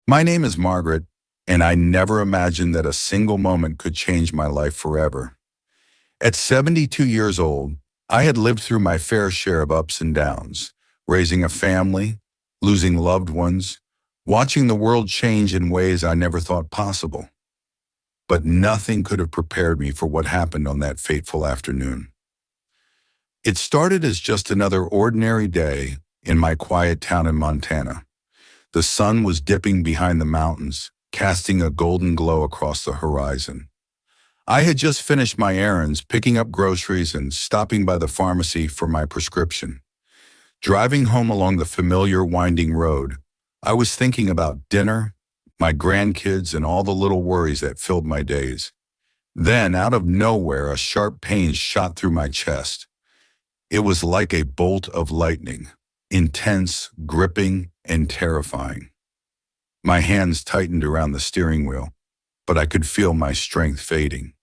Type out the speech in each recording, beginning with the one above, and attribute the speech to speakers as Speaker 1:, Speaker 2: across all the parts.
Speaker 1: My name is Margaret, and I never imagined that a single moment could change my life forever. At 72 years old, I had lived through my fair share of ups and downs, raising a family, losing loved ones, watching the world change in ways I never thought possible. But nothing could have prepared me for what happened on that fateful afternoon. It started as just another ordinary day in my quiet town in Montana. The sun was dipping behind the mountains, casting a golden glow across the horizon. I had just finished my errands, picking up groceries and stopping by the pharmacy for my prescription. Driving home along the familiar winding road, I was thinking about dinner, my grandkids, and all the little worries that filled my days. Then, out of nowhere, a sharp pain shot through my chest. It was like a bolt of lightning, intense, gripping, and terrifying. My hands tightened around the steering wheel, but I could feel my strength fading.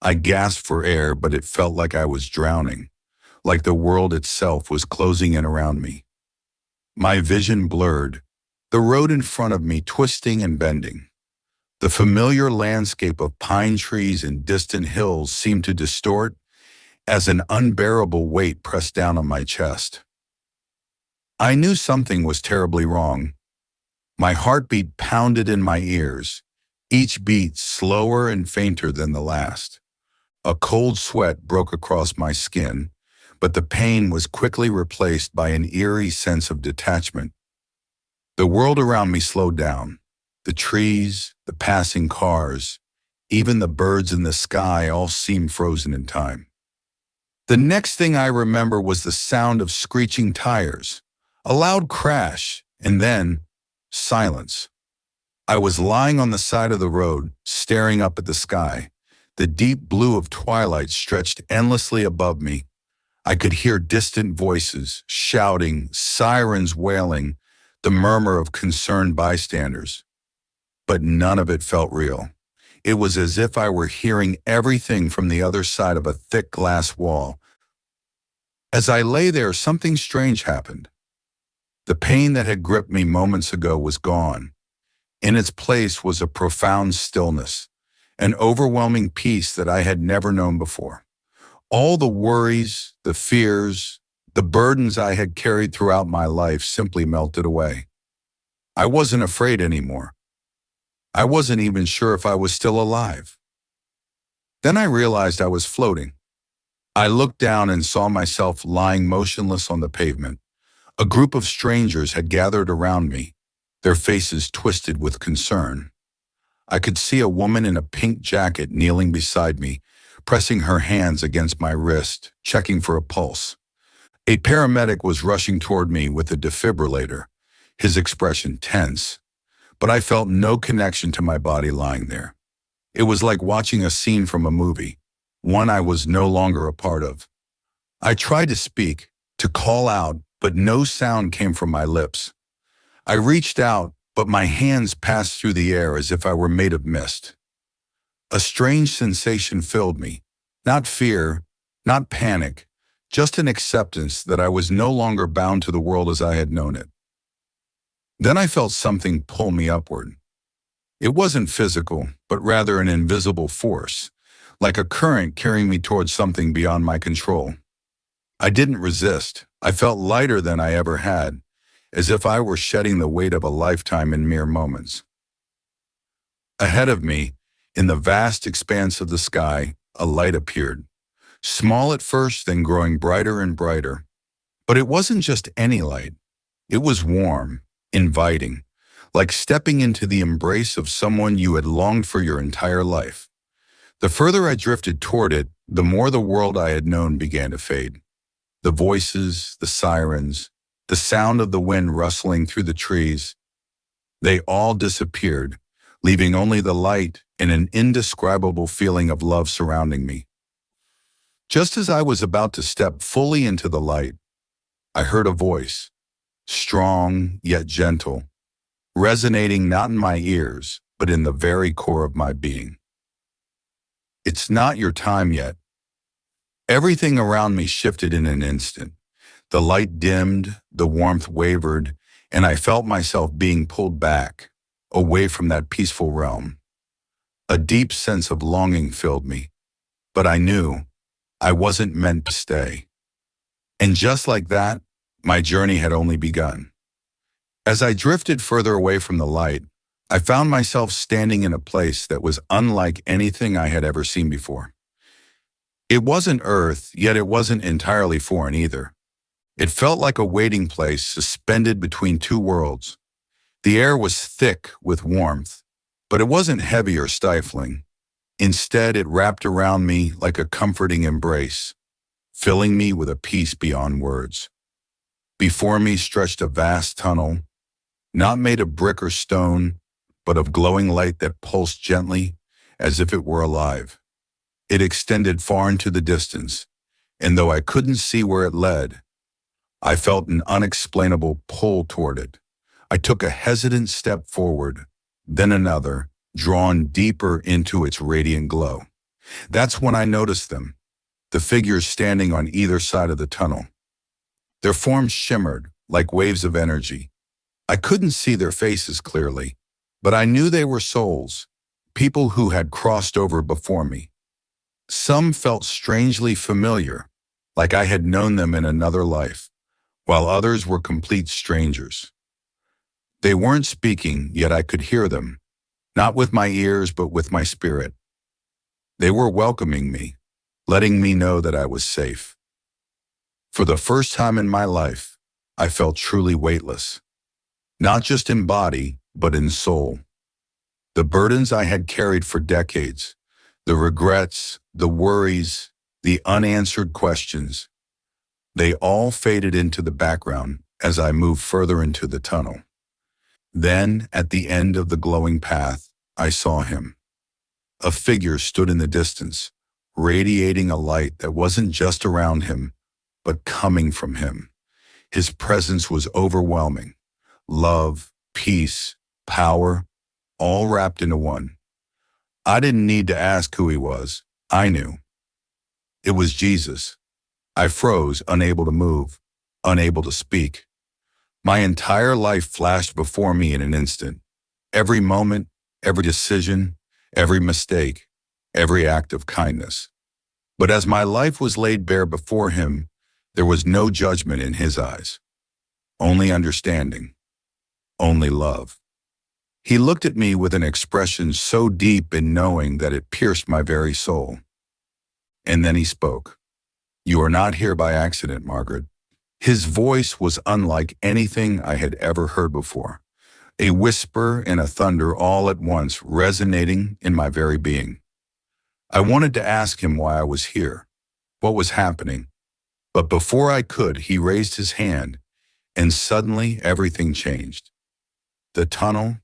Speaker 1: I gasped for air, but it felt like I was drowning, like the world itself was closing in around me. My vision blurred, the road in front of me twisting and bending. The familiar landscape of pine trees and distant hills seemed to distort as an unbearable weight pressed down on my chest. I knew something was terribly wrong. My heartbeat pounded in my ears, each beat slower and fainter than the last. A cold sweat broke across my skin, but the pain was quickly replaced by an eerie sense of detachment. The world around me slowed down. The trees, the passing cars, even the birds in the sky all seemed frozen in time. The next thing I remember was the sound of screeching tires, a loud crash, and then silence. I was lying on the side of the road, staring up at the sky. The deep blue of twilight stretched endlessly above me. I could hear distant voices, shouting, sirens wailing, the murmur of concerned bystanders. But none of it felt real. It was as if I were hearing everything from the other side of a thick glass wall. As I lay there, something strange happened. The pain that had gripped me moments ago was gone. In its place was a profound stillness, an overwhelming peace that I had never known before. All the worries, the fears, the burdens I had carried throughout my life simply melted away. I wasn't afraid anymore. I wasn't even sure if I was still alive. Then I realized I was floating. I looked down and saw myself lying motionless on the pavement. A group of strangers had gathered around me, their faces twisted with concern. I could see a woman in a pink jacket kneeling beside me, pressing her hands against my wrist, checking for a pulse. A paramedic was rushing toward me with a defibrillator, his expression tense, but I felt no connection to my body lying there. It was like watching a scene from a movie, one I was no longer a part of. I tried to speak, to call out, but no sound came from my lips. I reached out, but my hands passed through the air as if I were made of mist. A strange sensation filled me, not fear, not panic, just an acceptance that I was no longer bound to the world as I had known it. Then I felt something pull me upward. It wasn't physical, but rather an invisible force, like a current carrying me towards something beyond my control. I didn't resist. I felt lighter than I ever had, as if I were shedding the weight of a lifetime in mere moments. Ahead of me, in the vast expanse of the sky, a light appeared. Small at first, then growing brighter and brighter. But it wasn't just any light. It was warm, inviting, like stepping into the embrace of someone you had longed for your entire life. The further I drifted toward it, the more the world I had known began to fade. The voices, the sirens, the sound of the wind rustling through the trees, they all disappeared, leaving only the light and an indescribable feeling of love surrounding me. Just as I was about to step fully into the light, I heard a voice, strong yet gentle, resonating not in my ears, but in the very core of my being. It's not your time yet. Everything around me shifted in an instant. The light dimmed, the warmth wavered, and I felt myself being pulled back, away from that peaceful realm. A deep sense of longing filled me, but I knew I wasn't meant to stay. And just like that, my journey had only begun. As I drifted further away from the light, I found myself standing in a place that was unlike anything I had ever seen before. It wasn't Earth, yet it wasn't entirely foreign either. It felt like a waiting place suspended between two worlds. The air was thick with warmth, but it wasn't heavy or stifling. Instead, it wrapped around me like a comforting embrace, filling me with a peace beyond words. Before me stretched a vast tunnel, not made of brick or stone, but of glowing light that pulsed gently as if it were alive. It extended far into the distance, and though I couldn't see where it led, I felt an unexplainable pull toward it. I took a hesitant step forward, then another, drawn deeper into its radiant glow. That's when I noticed them, the figures standing on either side of the tunnel. Their forms shimmered like waves of energy. I couldn't see their faces clearly, but I knew they were souls, people who had crossed over before me. Some felt strangely familiar, like I had known them in another life, while others were complete strangers. They weren't speaking, yet I could hear them, not with my ears but with my spirit. They were welcoming me, letting me know that I was safe. For the first time in my life, I felt truly weightless, not just in body, but in soul. The burdens I had carried for decades, the regrets, the worries, the unanswered questions, they all faded into the background as I moved further into the tunnel. Then, at the end of the glowing path, I saw him. A figure stood in the distance, radiating a light that wasn't just around him, but coming from him. His presence was overwhelming. Love, peace, power, all wrapped into one. I didn't need to ask who he was. I knew. It was Jesus. I froze, unable to move, unable to speak. My entire life flashed before me in an instant. Every moment, every decision, every mistake, every act of kindness. But as my life was laid bare before him, there was no judgment in his eyes. Only understanding. Only love. He looked at me with an expression so deep in knowing that it pierced my very soul. And then he spoke. "You are not here by accident, Margaret." His voice was unlike anything I had ever heard before. A whisper and a thunder all at once resonating in my very being. I wanted to ask him why I was here, what was happening. But before I could, he raised his hand, and suddenly everything changed. The tunnel,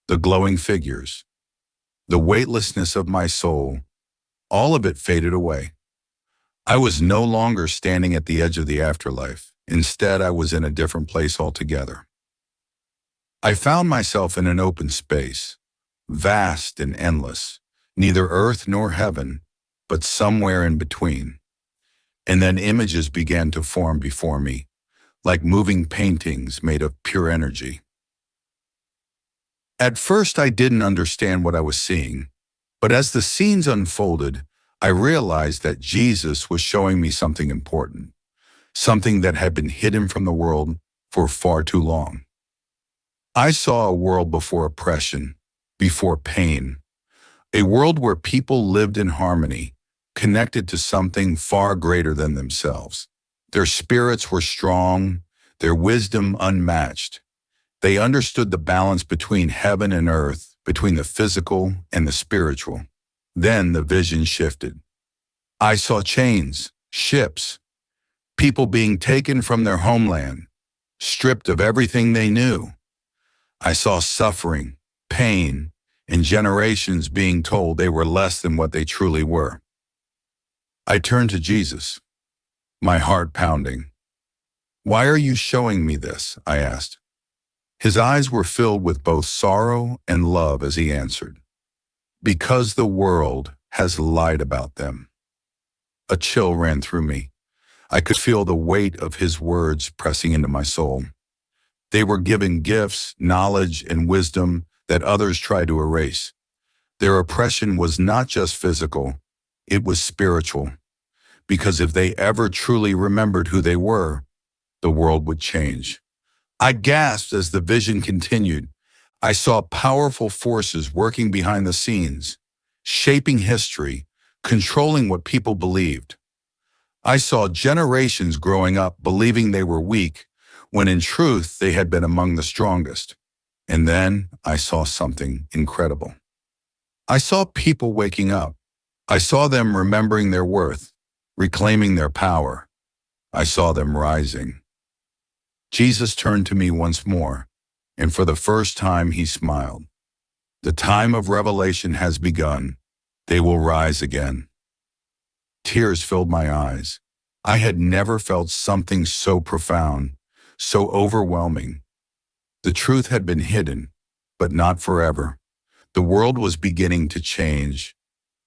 Speaker 1: the glowing figures, the weightlessness of my soul, all of it faded away. I was no longer standing at the edge of the afterlife. Instead, I was in a different place altogether. I found myself in an open space, vast and endless, neither earth nor heaven, but somewhere in between. And then images began to form before me, like moving paintings made of pure energy. At first, I didn't understand what I was seeing, but as the scenes unfolded, I realized that Jesus was showing me something important, something that had been hidden from the world for far too long. I saw a world before oppression, before pain, a world where people lived in harmony, connected to something far greater than themselves. Their spirits were strong, their wisdom unmatched. They understood the balance between heaven and earth, between the physical and the spiritual. Then the vision shifted. I saw chains, ships, people being taken from their homeland, stripped of everything they knew. I saw suffering, pain, and generations being told they were less than what they truly were. I turned to Jesus, my heart pounding. "Why are you showing me this?" I asked. His eyes were filled with both sorrow and love as he answered, "Because the world has lied about them." A chill ran through me. I could feel the weight of his words pressing into my soul. They were given gifts, knowledge, and wisdom that others tried to erase. Their oppression was not just physical, it was spiritual. Because if they ever truly remembered who they were, the world would change. I gasped as the vision continued. I saw powerful forces working behind the scenes, shaping history, controlling what people believed. I saw generations growing up believing they were weak, when in truth they had been among the strongest. And then I saw something incredible. I saw people waking up. I saw them remembering their worth, reclaiming their power. I saw them rising. Jesus turned to me once more, and for the first time he smiled. The time of revelation has begun. They will rise again. Tears filled my eyes. I had never felt something so profound, so overwhelming. The truth had been hidden, but not forever. The world was beginning to change,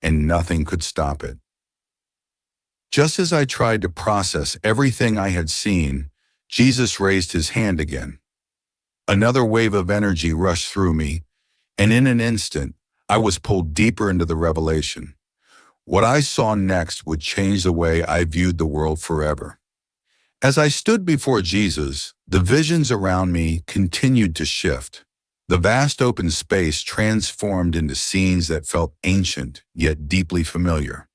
Speaker 1: and nothing could stop it. Just as I tried to process everything I had seen, Jesus raised his hand again. Another wave of energy rushed through me, and in an instant, I was pulled deeper into the revelation. What I saw next would change the way I viewed the world forever. As I stood before Jesus, the visions around me continued to shift. The vast open space transformed into scenes that felt ancient, yet deeply familiar.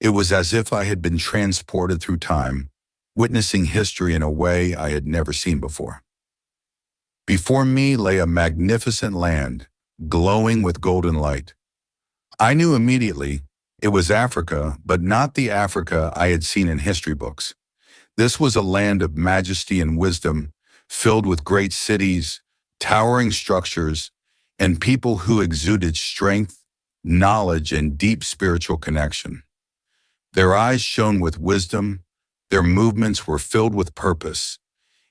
Speaker 1: It was as if I had been transported through time, witnessing history in a way I had never seen before. Before me lay a magnificent land, glowing with golden light. I knew immediately it was Africa, but not the Africa I had seen in history books. This was a land of majesty and wisdom, filled with great cities, towering structures, and people who exuded strength, knowledge, and deep spiritual connection. Their eyes shone with wisdom, their movements were filled with purpose,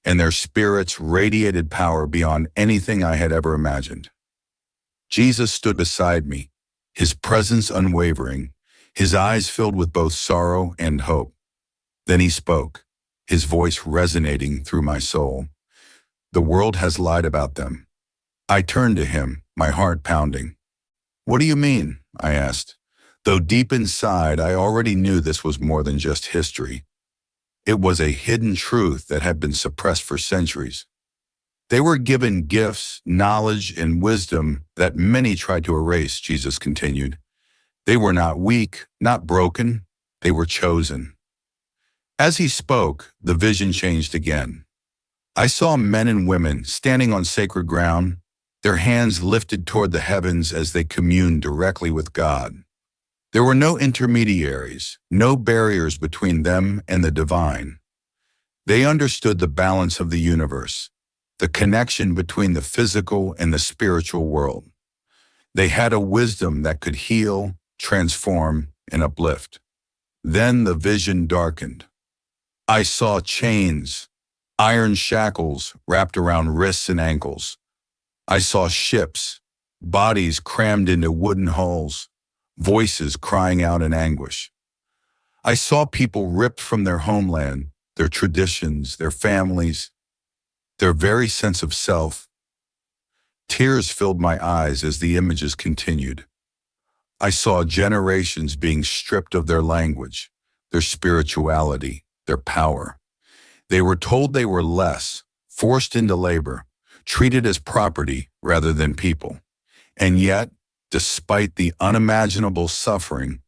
Speaker 1: and their spirits radiated power beyond anything I had ever imagined. Jesus stood beside me, his presence unwavering, his eyes filled with both sorrow and hope. Then he spoke, his voice resonating through my soul. The world has lied about them. I turned to him, my heart pounding. What do you mean? I asked, though deep inside I already knew this was more than just history. It was a hidden truth that had been suppressed for centuries. They were given gifts, knowledge, and wisdom that many tried to erase, Jesus continued. They were not weak, not broken, they were chosen. As he spoke, the vision changed again. I saw men and women standing on sacred ground, their hands lifted toward the heavens as they communed directly with God. There were no intermediaries, no barriers between them and the divine. They understood the balance of the universe, the connection between the physical and the spiritual world. They had a wisdom that could heal, transform, and uplift. Then the vision darkened. I saw chains, iron shackles wrapped around wrists and ankles. I saw ships, bodies crammed into wooden hulls, voices crying out in anguish. I saw people ripped from their homeland, their traditions, their families, their very sense of self. Tears filled my eyes as the images continued. I saw generations being stripped of their language, their spirituality, their power. They were told they were less, forced into labor, treated as property rather than people. And yet, despite the unimaginable suffering,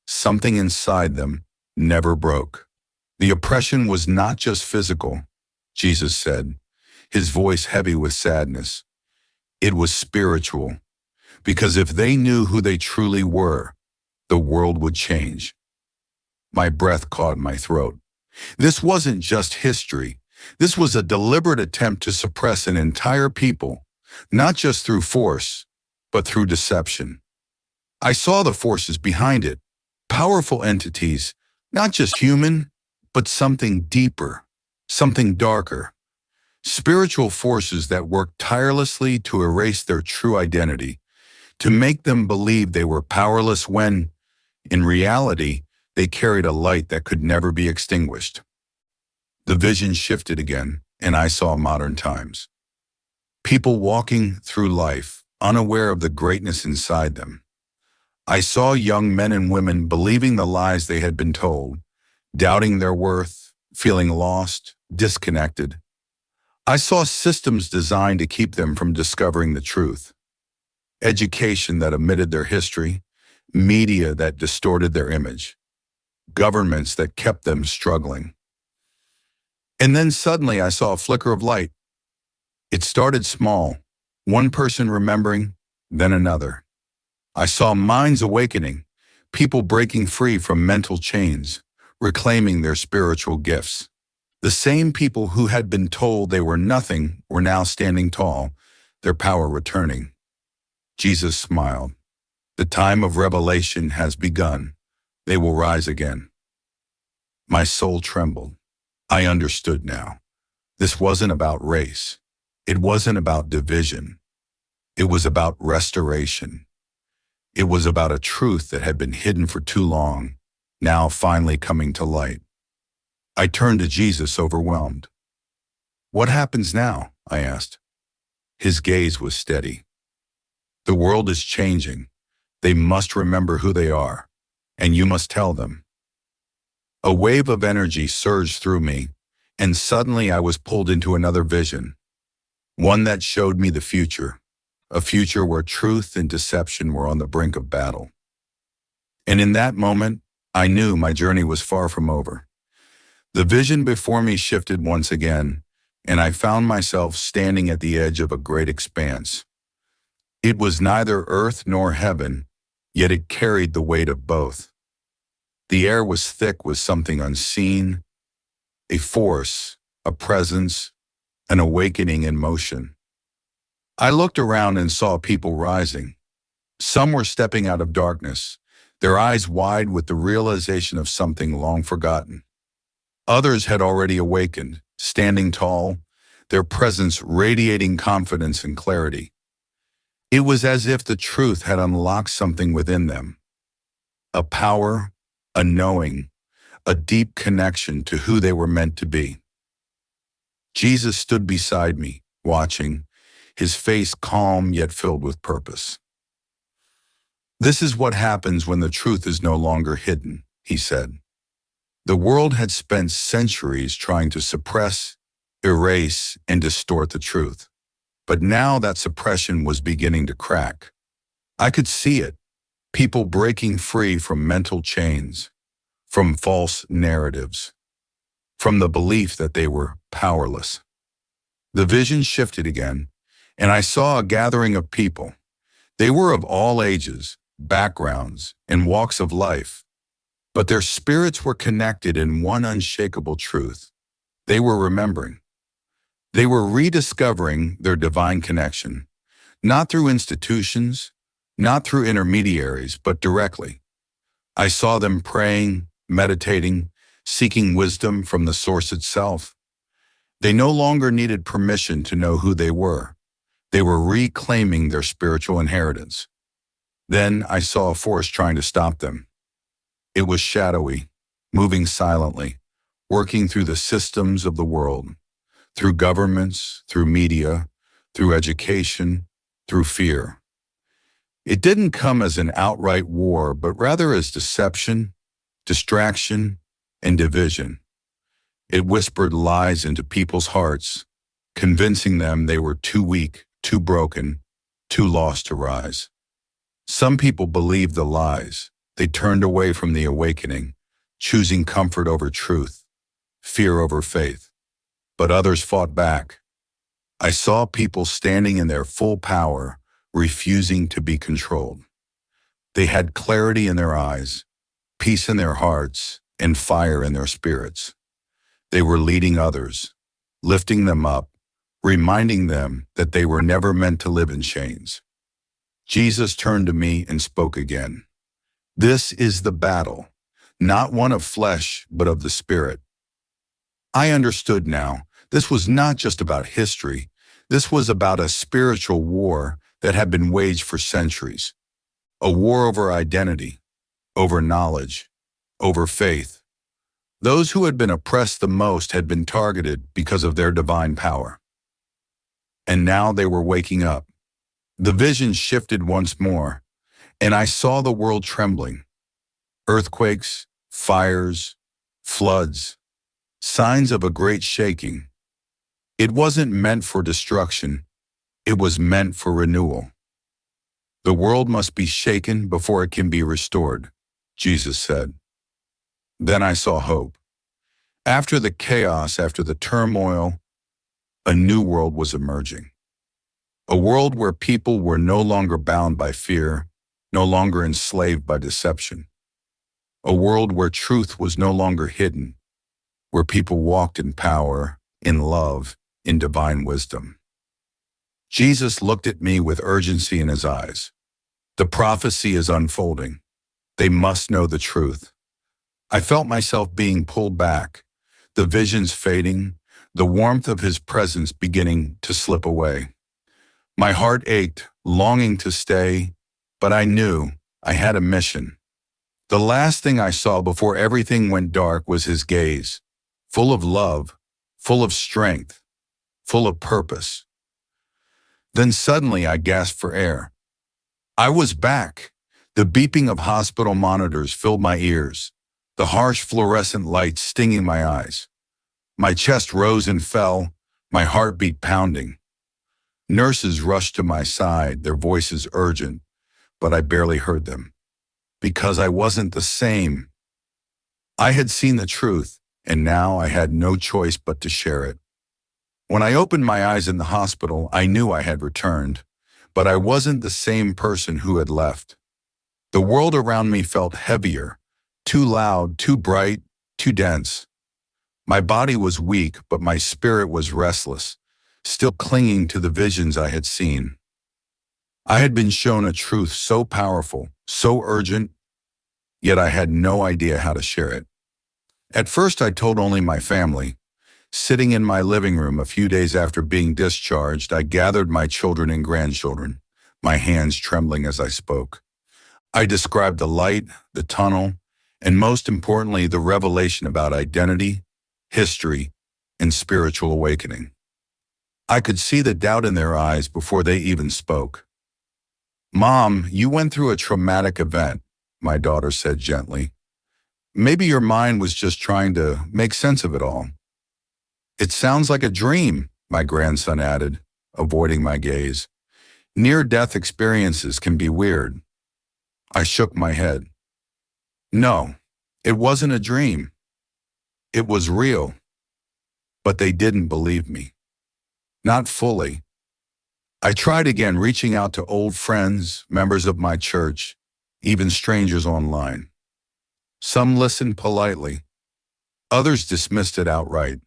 Speaker 1: something inside them never broke. The oppression was not just physical, Jesus said, his voice heavy with sadness. It was spiritual, because if they knew who they truly were, the world would change. My breath caught in my throat. This wasn't just history. This was a deliberate attempt to suppress an entire people, not just through force, but through deception. I saw the forces behind it, powerful entities, not just human, but something deeper, something darker. Spiritual forces that worked tirelessly to erase their true identity, to make them believe they were powerless when, in reality, they carried a light that could never be extinguished. The vision shifted again, and I saw modern times. People walking through life, unaware of the greatness inside them. I saw young men and women believing the lies they had been told, doubting their worth, feeling lost, disconnected. I saw systems designed to keep them from discovering the truth. Education that omitted their history, media that distorted their image, governments that kept them struggling. And then suddenly I saw a flicker of light. It started small, one person remembering, then another. I saw minds awakening, people breaking free from mental chains, reclaiming their spiritual gifts. The same people who had been told they were nothing were now standing tall, their power returning. Jesus smiled. The time of revelation has begun. They will rise again. My soul trembled. I understood now. This wasn't about race. It wasn't about division. It was about restoration. It was about a truth that had been hidden for too long, now finally coming to light. I turned to Jesus, overwhelmed. "What happens now?" I asked. His gaze was steady. "The world is changing. They must remember who they are, and you must tell them." A wave of energy surged through me, and suddenly I was pulled into another vision, one that showed me the future, a future where truth and deception were on the brink of battle. And in that moment, I knew my journey was far from over. The vision before me shifted once again, and I found myself standing at the edge of a great expanse. It was neither earth nor heaven, yet it carried the weight of both. The air was thick with something unseen, a force, a presence, an awakening in motion. I looked around and saw people rising. Some were stepping out of darkness, their eyes wide with the realization of something long forgotten. Others had already awakened, standing tall, their presence radiating confidence and clarity. It was as if the truth had unlocked something within them, a power, a knowing, a deep connection to who they were meant to be. Jesus stood beside me, watching, his face calm yet filled with purpose. "This is what happens when the truth is no longer hidden," he said. The world had spent centuries trying to suppress, erase, and distort the truth. But now that suppression was beginning to crack. I could see it, people breaking free from mental chains, from false narratives, from the belief that they were powerless. The vision shifted again, and I saw a gathering of people. They were of all ages, backgrounds, and walks of life, but their spirits were connected in one unshakable truth. They were remembering. They were rediscovering their divine connection, not through institutions, not through intermediaries, but directly. I saw them praying, meditating, seeking wisdom from the source itself. They no longer needed permission to know who they were. They were reclaiming their spiritual inheritance. Then I saw a force trying to stop them. It was shadowy, moving silently, working through the systems of the world, through governments, through media, through education, through fear. It didn't come as an outright war, but rather as deception, distraction, and division. It whispered lies into people's hearts, convincing them they were too weak, too broken, too lost to rise. Some people believed the lies. They turned away from the awakening, choosing comfort over truth, fear over faith. But others fought back. I saw people standing in their full power, refusing to be controlled. They had clarity in their eyes, peace in their hearts, and fire in their spirits. They were leading others, lifting them up, reminding them that they were never meant to live in chains. Jesus turned to me and spoke again. "This is the battle, not one of flesh, but of the spirit." I understood now. This was not just about history. This was about a spiritual war that had been waged for centuries. A war over identity, over knowledge, over faith. Those who had been oppressed the most had been targeted because of their divine power. And now they were waking up. The vision shifted once more, and I saw the world trembling. Earthquakes, fires, floods, signs of a great shaking. It wasn't meant for destruction, it was meant for renewal. The world must be shaken before it can be restored, Jesus said. Then I saw hope. After the chaos, after the turmoil, a new world was emerging. A world where people were no longer bound by fear, no longer enslaved by deception. A world where truth was no longer hidden, where people walked in power, in love, in divine wisdom. Jesus looked at me with urgency in his eyes. The prophecy is unfolding. They must know the truth. I felt myself being pulled back, the visions fading, the warmth of his presence beginning to slip away. My heart ached, longing to stay, but I knew I had a mission. The last thing I saw before everything went dark was his gaze, full of love, full of strength, full of purpose. Then suddenly I gasped for air. I was back. The beeping of hospital monitors filled my ears, the harsh fluorescent lights stinging my eyes. My chest rose and fell, my heartbeat pounding. Nurses rushed to my side, their voices urgent, but I barely heard them. Because I wasn't the same. I had seen the truth, and now I had no choice but to share it. When I opened my eyes in the hospital, I knew I had returned, but I wasn't the same person who had left. The world around me felt heavier, too loud, too bright, too dense. My body was weak, but my spirit was restless, still clinging to the visions I had seen. I had been shown a truth so powerful, so urgent, yet I had no idea how to share it. At first, I told only my family. Sitting in my living room a few days after being discharged, I gathered my children and grandchildren, my hands trembling as I spoke. I described the light, the tunnel, and most importantly, the revelation about identity, history, and spiritual awakening. I could see the doubt in their eyes before they even spoke. "Mom, you went through a traumatic event," my daughter said gently. "Maybe your mind was just trying to make sense of it all." "It sounds like a dream," my grandson added, avoiding my gaze. "Near-death experiences can be weird." I shook my head. No, it wasn't a dream. It was real. But they didn't believe me. Not fully. I tried again, reaching out to old friends, members of my church, even strangers online. Some listened politely. Others dismissed it outright.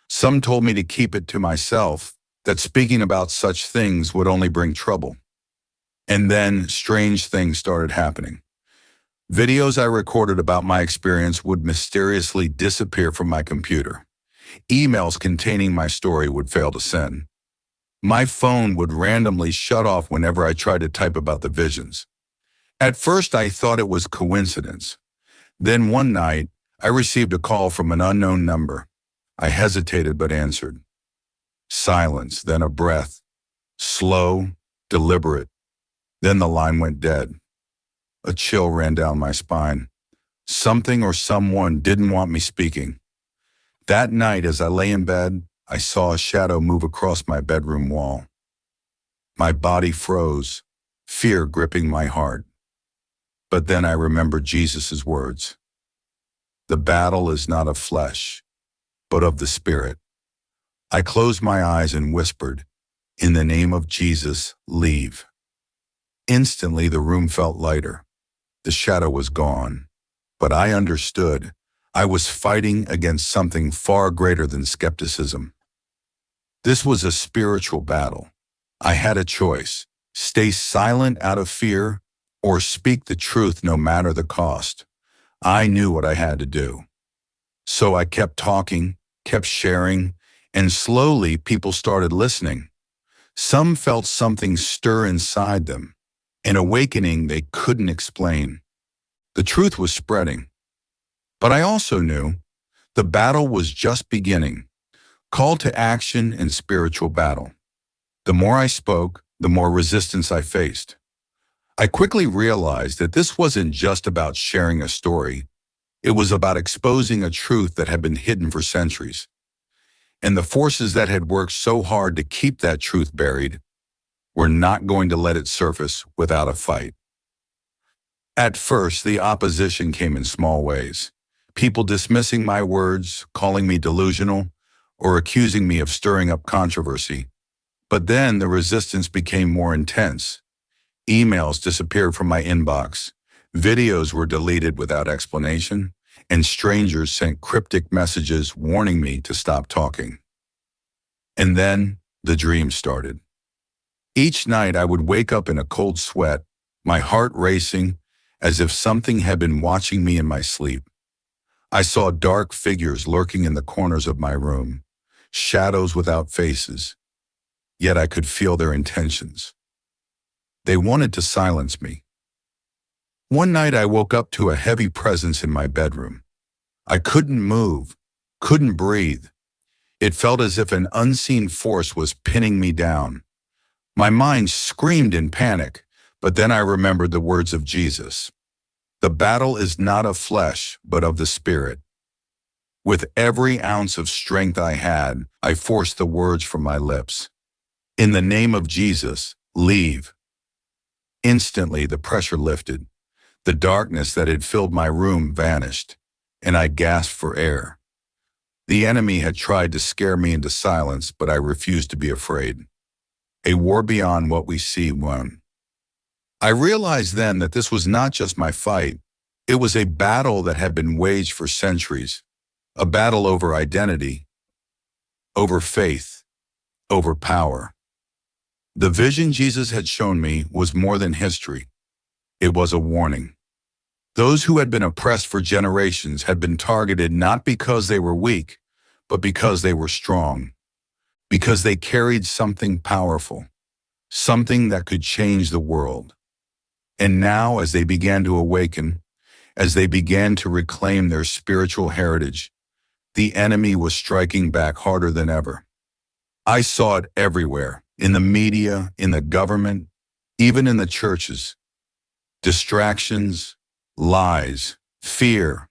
Speaker 1: Some told me to keep it to myself, that speaking about such things would only bring trouble. And then strange things started happening. Videos I recorded about my experience would mysteriously disappear from my computer. Emails containing my story would fail to send. My phone would randomly shut off whenever I tried to type about the visions. At first, I thought it was coincidence. Then one night, I received a call from an unknown number. I hesitated but answered. Silence, then a breath. Slow, deliberate. Then the line went dead. A chill ran down my spine. Something or someone didn't want me speaking. That night, as I lay in bed, I saw a shadow move across my bedroom wall. My body froze, fear gripping my heart. But then I remembered Jesus' words. The battle is not of flesh, but of the Spirit. I closed my eyes and whispered, "In the name of Jesus, leave." Instantly, the room felt lighter. The shadow was gone, but I understood. I was fighting against something far greater than skepticism. This was a spiritual battle. I had a choice: stay silent out of fear or speak the truth no matter the cost. I knew what I had to do. So I kept talking, kept sharing, and slowly people started listening. Some felt something stir inside them, an awakening they couldn't explain. The truth was spreading. But I also knew the battle was just beginning. Call to action and spiritual battle. The more I spoke, the more resistance I faced. I quickly realized that this wasn't just about sharing a story. It was about exposing a truth that had been hidden for centuries. And the forces that had worked so hard to keep that truth buried were not going to let it surface without a fight. At first, the opposition came in small ways. People dismissing my words, calling me delusional, or accusing me of stirring up controversy. But then the resistance became more intense. Emails disappeared from my inbox. Videos were deleted without explanation, and strangers sent cryptic messages warning me to stop talking. And then the dream started. Each night I would wake up in a cold sweat, my heart racing, as if something had been watching me in my sleep. I saw dark figures lurking in the corners of my room, shadows without faces, yet I could feel their intentions. They wanted to silence me. One night I woke up to a heavy presence in my bedroom. I couldn't move, couldn't breathe. It felt as if an unseen force was pinning me down. My mind screamed in panic, but then I remembered the words of Jesus. The battle is not of flesh, but of the Spirit. With every ounce of strength I had, I forced the words from my lips. In the name of Jesus, leave. Instantly, the pressure lifted. The darkness that had filled my room vanished, and I gasped for air. The enemy had tried to scare me into silence, but I refused to be afraid. A war beyond what we see won. I realized then that this was not just my fight. It was a battle that had been waged for centuries. A battle over identity, over faith, over power. The vision Jesus had shown me was more than history. It was a warning. Those who had been oppressed for generations had been targeted not because they were weak, but because they were strong. Because they carried something powerful, something that could change the world. And now, as they began to awaken, as they began to reclaim their spiritual heritage, the enemy was striking back harder than ever. I saw it everywhere, in the media, in the government, even in the churches. Distractions, lies, fear,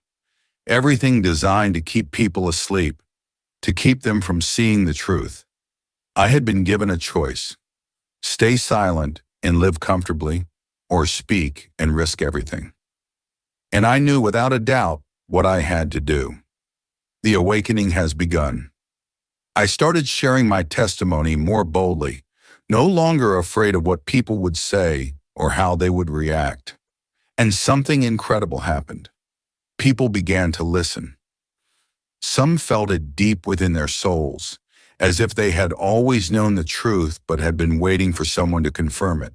Speaker 1: everything designed to keep people asleep, to keep them from seeing the truth. I had been given a choice: stay silent and live comfortably, or speak and risk everything. And I knew without a doubt what I had to do. The awakening has begun. I started sharing my testimony more boldly, no longer afraid of what people would say or how they would react. And something incredible happened. People began to listen. Some felt it deep within their souls, as if they had always known the truth but had been waiting for someone to confirm it.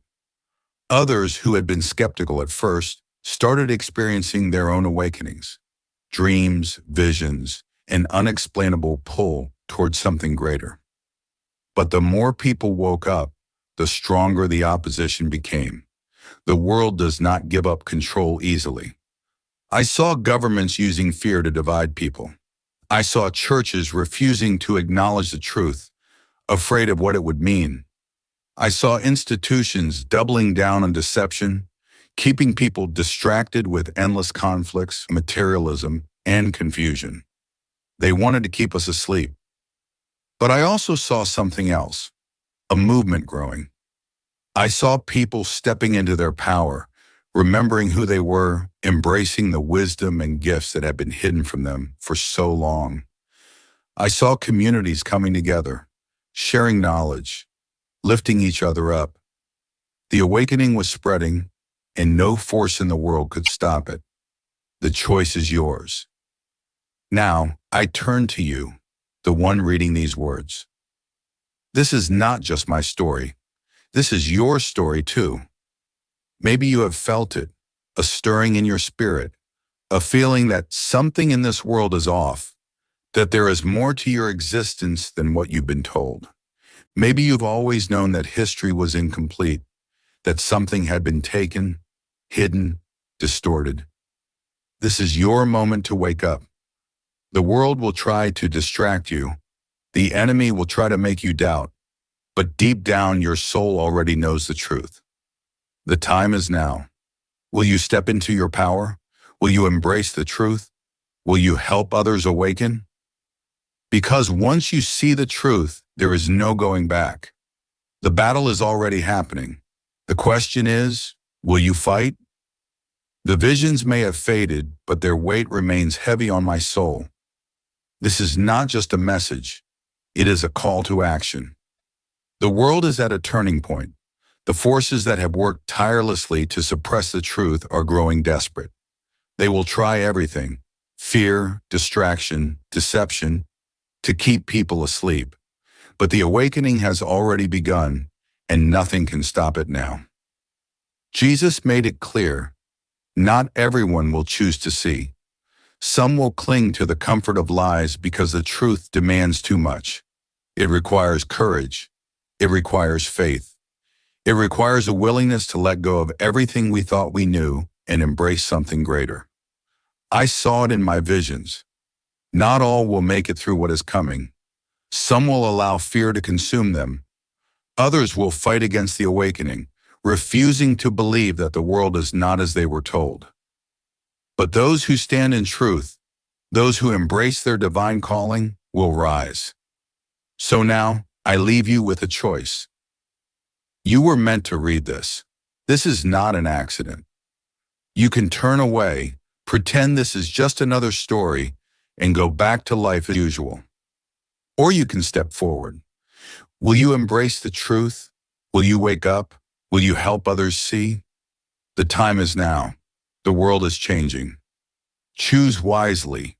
Speaker 1: Others, who had been skeptical at first, started experiencing their own awakenings, dreams, visions, an unexplainable pull towards something greater. But the more people woke up, the stronger the opposition became. The world does not give up control easily. I saw governments using fear to divide people. I saw churches refusing to acknowledge the truth, afraid of what it would mean. I saw institutions doubling down on deception, keeping people distracted with endless conflicts, materialism, and confusion. They wanted to keep us asleep. But I also saw something else, a movement growing. I saw people stepping into their power, remembering who they were, embracing the wisdom and gifts that had been hidden from them for so long. I saw communities coming together, sharing knowledge, lifting each other up. The awakening was spreading, and no force in the world could stop it. The choice is yours. Now, I turn to you, the one reading these words. This is not just my story. This is your story too. Maybe you have felt it, a stirring in your spirit, a feeling that something in this world is off, that there is more to your existence than what you've been told. Maybe you've always known that history was incomplete, that something had been taken, hidden, distorted. This is your moment to wake up. The world will try to distract you. The enemy will try to make you doubt. but deep down your soul already knows the truth. The time is now. Will you step into your power? Will you embrace the truth? Will you help others awaken? Because once you see the truth, there is no going back. The battle is already happening. The question is, will you fight? The visions may have faded, but their weight remains heavy on my soul. This is not just a message. It is a call to action. The world is at a turning point. The forces that have worked tirelessly to suppress the truth are growing desperate. They will try everything, fear, distraction, deception, to keep people asleep. But the awakening has already begun, and nothing can stop it now. Jesus made it clear, not everyone will choose to see. Some will cling to the comfort of lies because the truth demands too much. It requires courage. It requires faith. It requires a willingness to let go of everything we thought we knew and embrace something greater. I saw it in my visions. Not all will make it through what is coming. Some will allow fear to consume them. Others will fight against the awakening, refusing to believe that the world is not as they were told. But those who stand in truth, those who embrace their divine calling, will rise. So now, I leave you with a choice. You were meant to read this. This is not an accident. You can turn away, pretend this is just another story, and go back to life as usual. Or you can step forward. Will you embrace the truth? Will you wake up? Will you help others see? The time is now. The world is changing. Choose wisely.